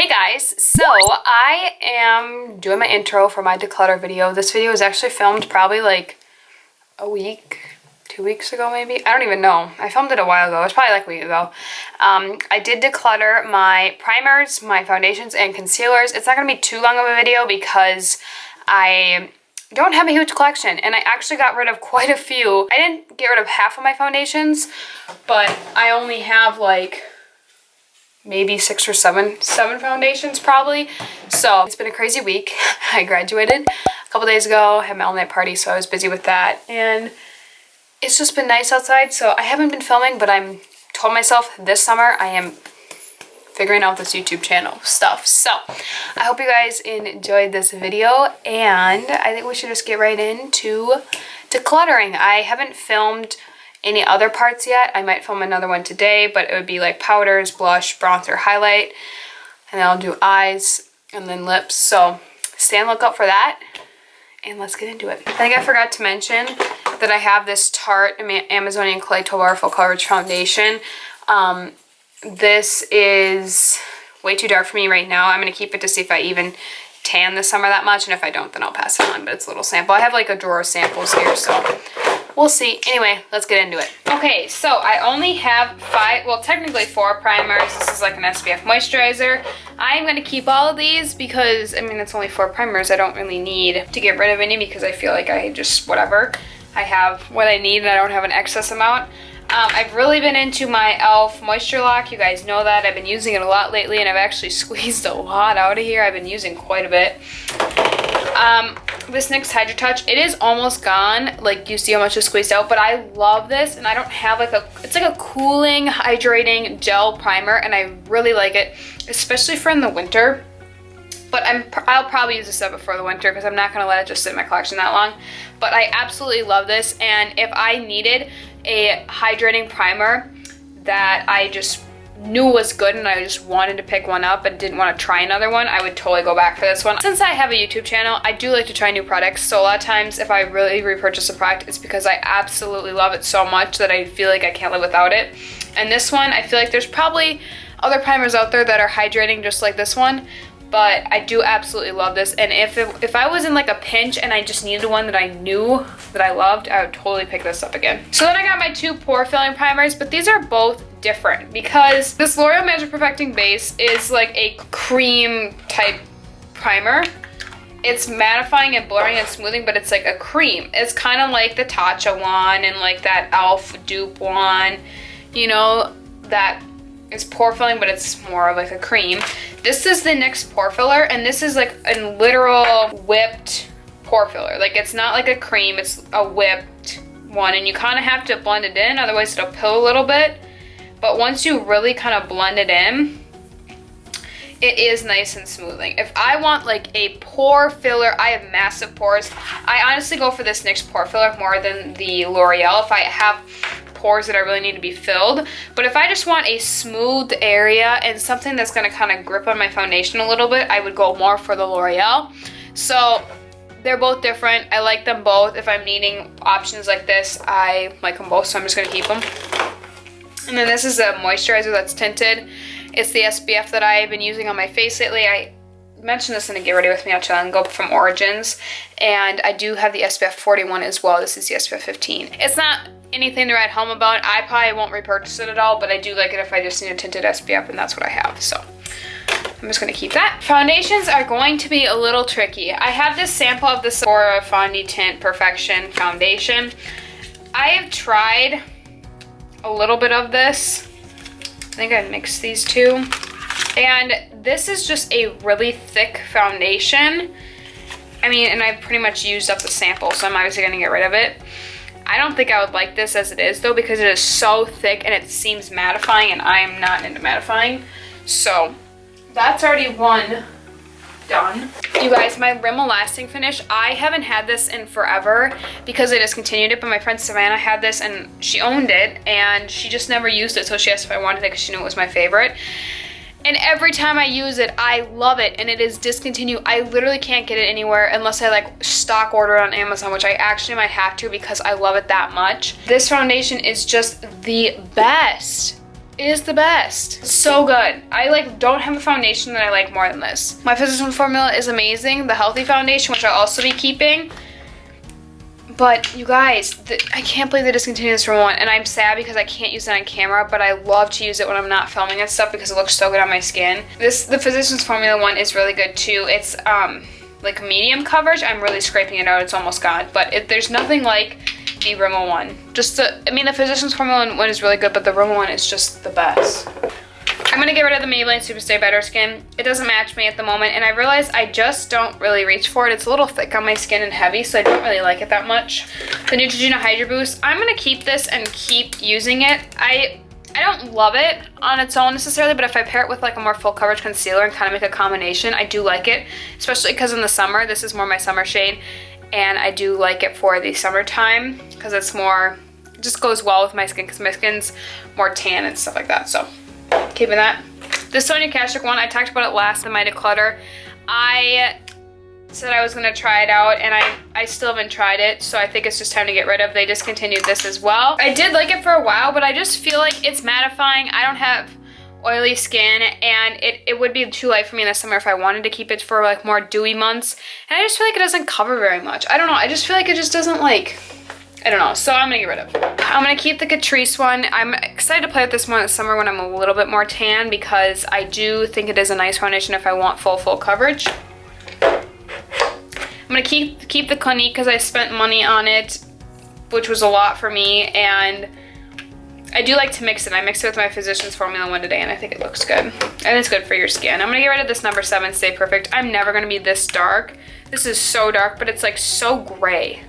Hey guys, so I am doing my intro for my declutter video. This video was actually filmed probably like a week, 2 weeks ago maybe. I don't even know. I filmed it a while ago. It was probably like a week ago. I did declutter my primers, my foundations, and concealers. It's not going to be too long of a video because I don't have a huge collection and I actually got rid of quite a few. I didn't get rid of half of my foundations, but I only have like maybe six or seven foundations probably. So it's been a crazy week. I graduated a couple days ago, had my all-night party, so I was busy with that. And it's just been nice outside, so I haven't been filming, but I'm told myself this summer I am figuring out this YouTube channel stuff. So I hope you guys enjoyed this video, and I think we should just get right into decluttering. I haven't filmed any other parts yet. I might film another one today, but it would be like powders, blush, bronzer, highlight, and then I'll do eyes and then lips. So stay on the lookout for that, and let's get into it. I think I forgot to mention that I have this Tarte Amazonian Clay 12-Hour Full Coverage Foundation. This is way too dark for me right now. I'm going to keep it to see if I even tan this summer that much, and if I don't, then I'll pass it on, but it's a little sample. I have like a drawer of samples here, so we'll see. Anyway, let's get into it. Okay, so I only have technically 4 primers. This is like an SPF moisturizer. I'm going to keep all of these because, I mean, it's only 4 primers. I don't really need to get rid of any because I feel like I just, whatever. I have what I need and I don't have an excess amount. I've really been into my e.l.f. Moisture Lock. You guys know that. I've been using it a lot lately, and I've actually squeezed a lot out of here. I've been using quite a bit. This NYX Hydro Touch, it is almost gone. Like, you see how much is squeezed out, but I love this, and I don't have like it's like a cooling, hydrating gel primer, and I really like it, especially for in the winter. But I'll probably use this up before the winter because I'm not going to let it just sit in my collection that long. But I absolutely love this, and if I needed a hydrating primer that I just knew was good and I just wanted to pick one up and didn't want to try another one, I would totally go back for this one. Since I have a YouTube channel, I do like to try new products, so a lot of times if I really repurchase a product, it's because I absolutely love it so much that I feel like I can't live without it. And this one, I feel like there's probably other primers out there that are hydrating just like this one, but I do absolutely love this. And if I was in like a pinch and I just needed one that I knew that I loved, I would totally pick this up again. So then I got my 2 pore filling primers, but these are both different because this L'Oreal Magic Perfecting Base is like a cream type primer. It's mattifying and blurring and smoothing, but it's like a cream. It's kind of like the Tatcha one and like that e.l.f. dupe one, you know, that is pore filling, but it's more of like a cream. This is the NYX pore filler, and this is like a literal whipped pore filler. Like, it's not like a cream, it's a whipped one, and you kind of have to blend it in, otherwise it'll pill a little bit. But once you really kind of blend it in, it is nice and smoothing. If I want like a pore filler, I have massive pores. I honestly go for this NYX pore filler more than the L'Oreal if I have pores that I really need to be filled. But if I just want a smooth area and something that's going to kind of grip on my foundation a little bit, I would go more for the L'Oreal. So they're both different. I like them both. If I'm needing options like this, I like them both, so I'm just going to keep them. And then this is a moisturizer that's tinted. It's the SPF that I've been using on my face lately. I mentioned this in a Get Ready With Me on Go from Origins, and I do have the SPF 41 as well. This is the SPF 15. It's not anything to write home about. I probably won't repurchase it at all, but I do like it if I just need a tinted SPF, and that's what I have. So I'm just going to keep that. Foundations are going to be a little tricky. I have this sample of the Sephora Fondant Tint Perfection foundation. I have tried a little bit of this. I think I mixed these two. And this is just a really thick foundation. I mean, and I've pretty much used up the sample, so I'm obviously going to get rid of it. I don't think I would like this as it is though, because it is so thick and it seems mattifying, and I am not into mattifying. So that's already one done. You guys, my Rimmel Lasting Finish, I haven't had this in forever because I discontinued it, but my friend Savannah had this and she owned it and she just never used it, so she asked if I wanted it because she knew it was my favorite. And every time I use it, I love it, and it is discontinued. I literally can't get it anywhere unless I like stock order it on Amazon, which I actually might have to because I love it that much. This foundation is just the best. It is the best. It's so good. I like don't have a foundation that I like more than this. My Physicians Formula is amazing. The Healthy Foundation, which I'll also be keeping. But you guys, I can't believe they discontinued this Rimmel one, and I'm sad because I can't use it on camera, but I love to use it when I'm not filming and stuff because it looks so good on my skin. The Physicians Formula one is really good too. It's like medium coverage. I'm really scraping it out. It's almost gone, but there's nothing like the Rimmel one. I mean, the Physicians Formula one is really good, but the Rimmel one is just the best. I'm gonna get rid of the Maybelline Superstay Better Skin. It doesn't match me at the moment, and I realize I just don't really reach for it. It's a little thick on my skin and heavy, so I don't really like it that much. The Neutrogena Hydro Boost, I'm gonna keep this and keep using it. I don't love it on its own necessarily, but if I pair it with like a more full coverage concealer and kind of make a combination, I do like it, especially because in the summer, this is more my summer shade, and I do like it for the summertime because it's more, it just goes well with my skin because my skin's more tan and stuff like that, so keeping that. This Sonia Kashuk one, I talked about it last in my declutter. I said I was gonna try it out, and I still haven't tried it, so I think it's just time to get rid of. They discontinued this as well. I did like it for a while, but I just feel like it's mattifying. I don't have oily skin, and it would be too light for me in the summer if I wanted to keep it for like more dewy months, and I just feel like it doesn't cover very much. I don't know, I just feel like it just doesn't like, I don't know, so I'm gonna get rid of it. I'm gonna keep the Catrice one. I'm excited to play with this more in the summer when I'm a little bit more tan because I do think it is a nice foundation if I want full coverage. I'm gonna keep the Clinique because I spent money on it, which was a lot for me, and I do like to mix it. I mixed it with my Physicians Formula one today, and I think it looks good. And it's good for your skin. I'm gonna get rid of this number 7 Stay Perfect. I'm never gonna be this dark. This is so dark, but it's like so gray.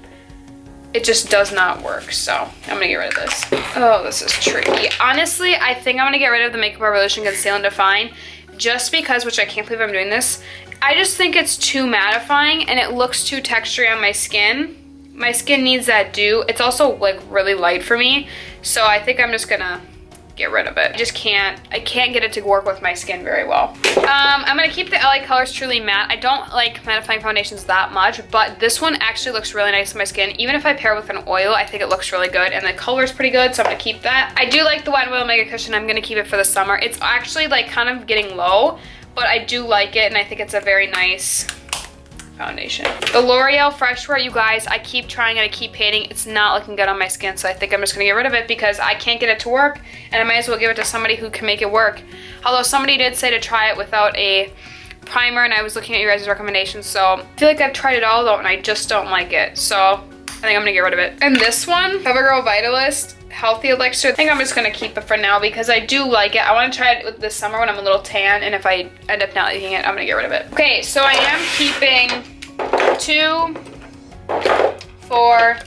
It just does not work, so I'm gonna get rid of this. Oh, this is tricky. Honestly, I think I'm gonna get rid of the Makeup Revolution Conceal and Define just because, which I can't believe I'm doing this, I just think it's too mattifying and it looks too textury on my skin. My skin needs that dew. It's also like really light for me, so I think I'm just gonna get rid of it. I can't get it to work with my skin very well. I'm gonna keep the LA Colors Truly Matte. I don't like mattifying foundations that much, but this one actually looks really nice on my skin. Even if I pair with an oil, I think it looks really good, and the color is pretty good, so I'm gonna keep that. I do like the Wet n Wild Mega Cushion. I'm gonna keep it for the summer. It's actually like kind of getting low, but I do like it, and I think it's a very nice foundation. The L'Oreal Fresh Wear, you guys, I keep trying it, I keep hating. It's not looking good on my skin, so I think I'm just gonna get rid of it because I can't get it to work, and I might as well give it to somebody who can make it work. Although somebody did say to try it without a primer, and I was looking at your guys' recommendations, so I feel like I've tried it all though, and I just don't like it, so I think I'm gonna get rid of it. And this one, CoverGirl Vitalist Healthy Elixir, I think I'm just gonna keep it for now because I do like it. I wanna try it this summer when I'm a little tan, and if I end up not liking it, I'm gonna get rid of it. Okay, so I am keeping 2, 4,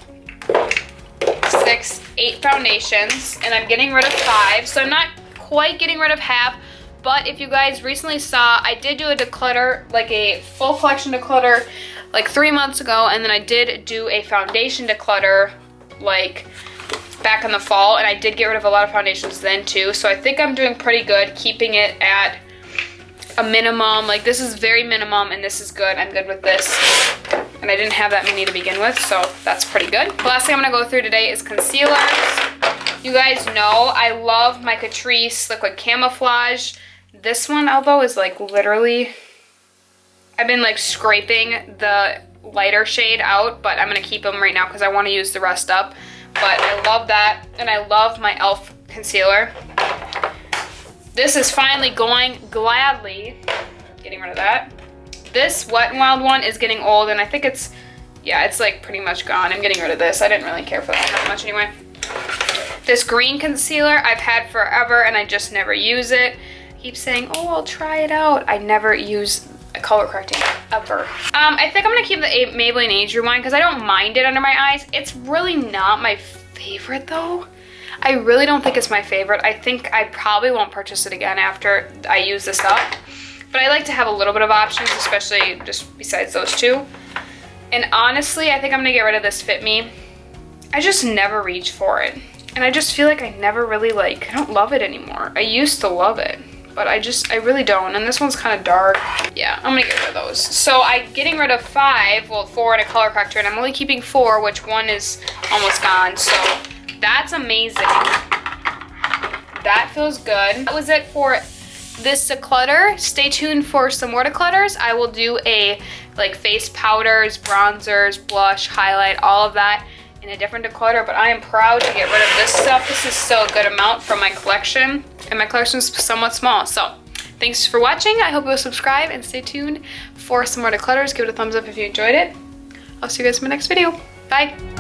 6, 8 foundations, and I'm getting rid of 5, so I'm not quite getting rid of half, but if you guys recently saw, I did do a declutter, like a full collection declutter, like 3 months ago, and then I did do a foundation declutter, like back in the fall, and I did get rid of a lot of foundations then too, so I think I'm doing pretty good keeping it at a minimum. Like this is very minimum, and this is good. I'm good with this, and I didn't have that many to begin with, so that's pretty good. The last thing I'm gonna go through today is concealers. You guys know I love my Catrice Liquid Camouflage. This one, although, is like literally, I've been like scraping the lighter shade out, but I'm gonna keep them right now because I want to use the rest up. But I love that, and I love my e.l.f. concealer. This is finally going gladly. Getting rid of that. This Wet n Wild one is getting old, and I think it's, yeah, it's like pretty much gone. I'm getting rid of this. I didn't really care for that that much anyway. This green concealer I've had forever, and I just never use it. I keep saying, oh, I'll try it out. I never use a color correcting ever. I think I'm gonna keep the Maybelline Age Rewind because I don't mind it under my eyes. It's really not my favorite though. I really don't think it's my favorite. I think I probably won't purchase it again after I use this up. But I like to have a little bit of options, especially just besides those two. And honestly, I think I'm gonna get rid of this Fit Me. I just never reach for it. And I just feel like I never really I don't love it anymore. I used to love it, but I really don't. And this one's kind of dark. Yeah, I'm gonna get rid of those. So I'm getting rid of 5, well 4 in a color corrector, and I'm only keeping 4, which one is almost gone. So that's amazing. that feels good. That was it for this declutter. Stay tuned for some more declutters. I will do a like face powders, bronzers, blush, highlight, all of that in a different declutter, but I am proud to get rid of this stuff. This is still a good amount from my collection, and my collection is somewhat small. So thanks for watching. I hope you'll subscribe and stay tuned for some more declutters. Give it a thumbs up if you enjoyed it. I'll see you guys in my next video. Bye.